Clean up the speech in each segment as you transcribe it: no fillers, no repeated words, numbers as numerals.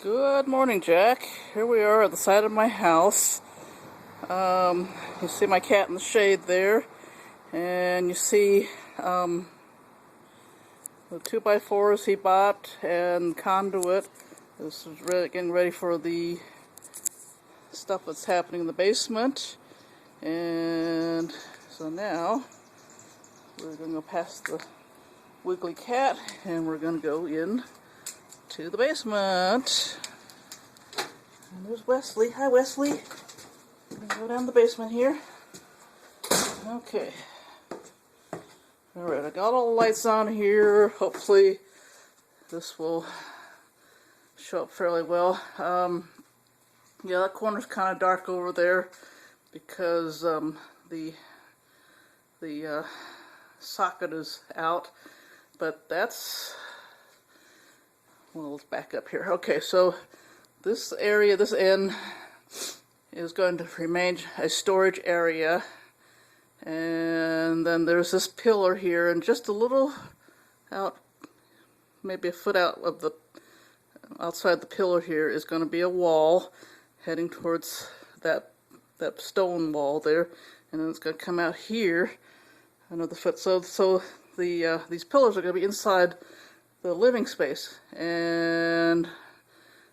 Good morning, Jack. Here we are at the side of my house. You see my cat in the shade there, and you see the 2x4s he bought and conduit. This is getting ready for the stuff that's happening in the basement. And so now we're going to go past the wiggly cat, and we're going to go in to the basement. And there's Wesley. Hi, Wesley. Go down the basement here. Okay. Alright, I got all the lights on here. Hopefully this will show up fairly well. Yeah, that corner's kind of dark over there because the socket is out. But that's... well, let's back up here. Okay, so this area, this end, is going to remain a storage area. And then there's this pillar here, and just a little out, maybe a foot out of the, outside the pillar here is going to be a wall heading towards that stone wall there. And then it's going to come out here another foot. So these pillars are going to be inside the living space, and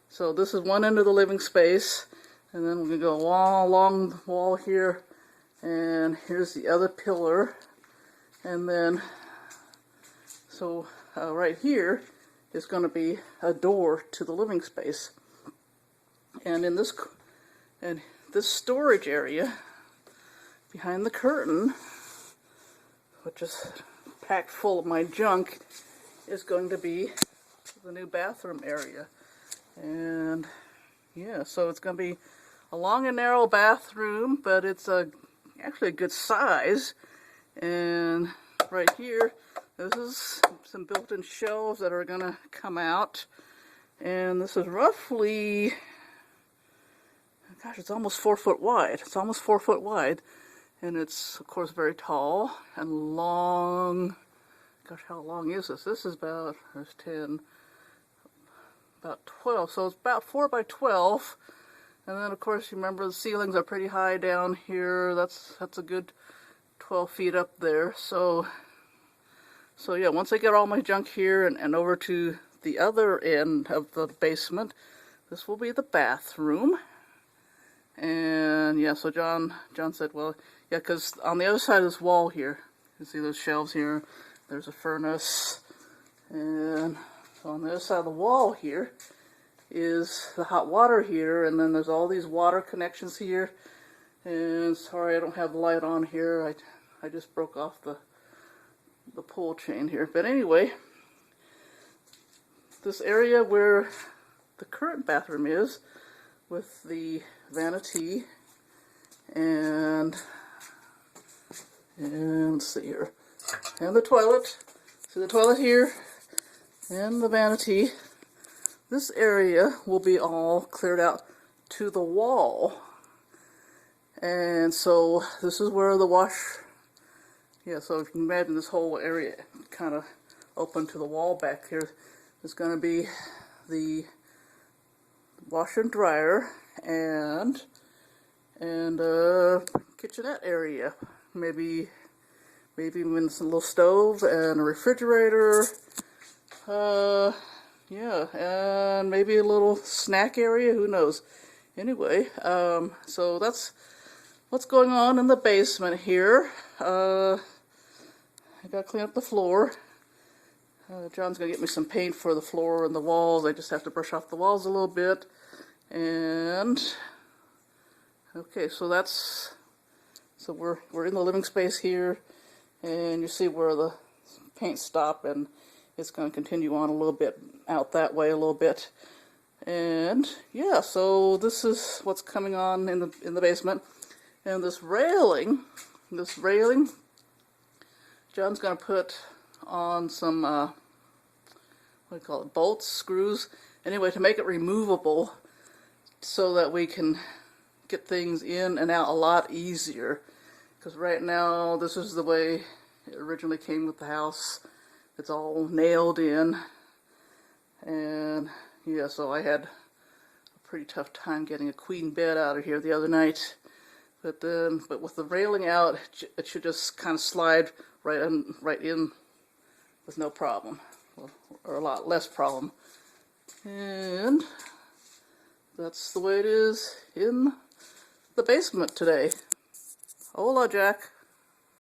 so this is one end of the living space, and then we're going to go along the wall here, and here's the other pillar, and then so right here is going to be a door to the living space. And in this storage area behind the curtain, which is packed full of my junk, is going to be the new bathroom area. And yeah, so it's going to be a long and narrow bathroom, but it's actually a good size. And right here, this is some built-in shelves that are going to come out. And this is roughly, gosh, it's almost 4 foot wide. It's almost 4 foot wide. And it's, of course, very tall and long. Gosh, how long is this? This is about, there's 10, about 12. So it's about 4 by 12. And then, of course, you remember the ceilings are pretty high down here. That's a good 12 feet up there. So yeah, once I get all my junk here and over to the other end of the basement, this will be the bathroom. And yeah, so John said, well, yeah, because on the other side of this wall here, you see those shelves here, there's a furnace, and so on the other side of the wall here is the hot water heater, and then there's all these water connections here. And sorry I don't have the light on here, I just broke off the pull chain here. But anyway, this area where the current bathroom is, with the vanity and let's see here, and the toilet. See the toilet here and the vanity. This area will be all cleared out to the wall. And so this is where the wash, yeah, so if you can imagine this whole area kind of open to the wall back here, is going to be the washer and dryer and kitchenette area. Maybe even some little stove and a refrigerator. Yeah, and maybe a little snack area, who knows. Anyway, so that's what's going on in the basement here. I gotta clean up the floor. John's gonna get me some paint for the floor and the walls. I just have to brush off the walls a little bit. And okay, so we're in the living space here, and you see where the paint stopped, and it's going to continue on a little bit out that way a little bit. And yeah, so this is what's coming on in the basement. And this railing, John's going to put on some what do you call it, bolts, screws, anyway, to make it removable, so that we can get things in and out a lot easier. Because right now, this is the way it originally came with the house. It's all nailed in. And yeah, so I had pretty tough time getting a queen bed out of here the other night. But with the railing out, it should just kind of slide right in with no problem, or a lot less problem. And that's the way it is in the basement today. Hola, Jack.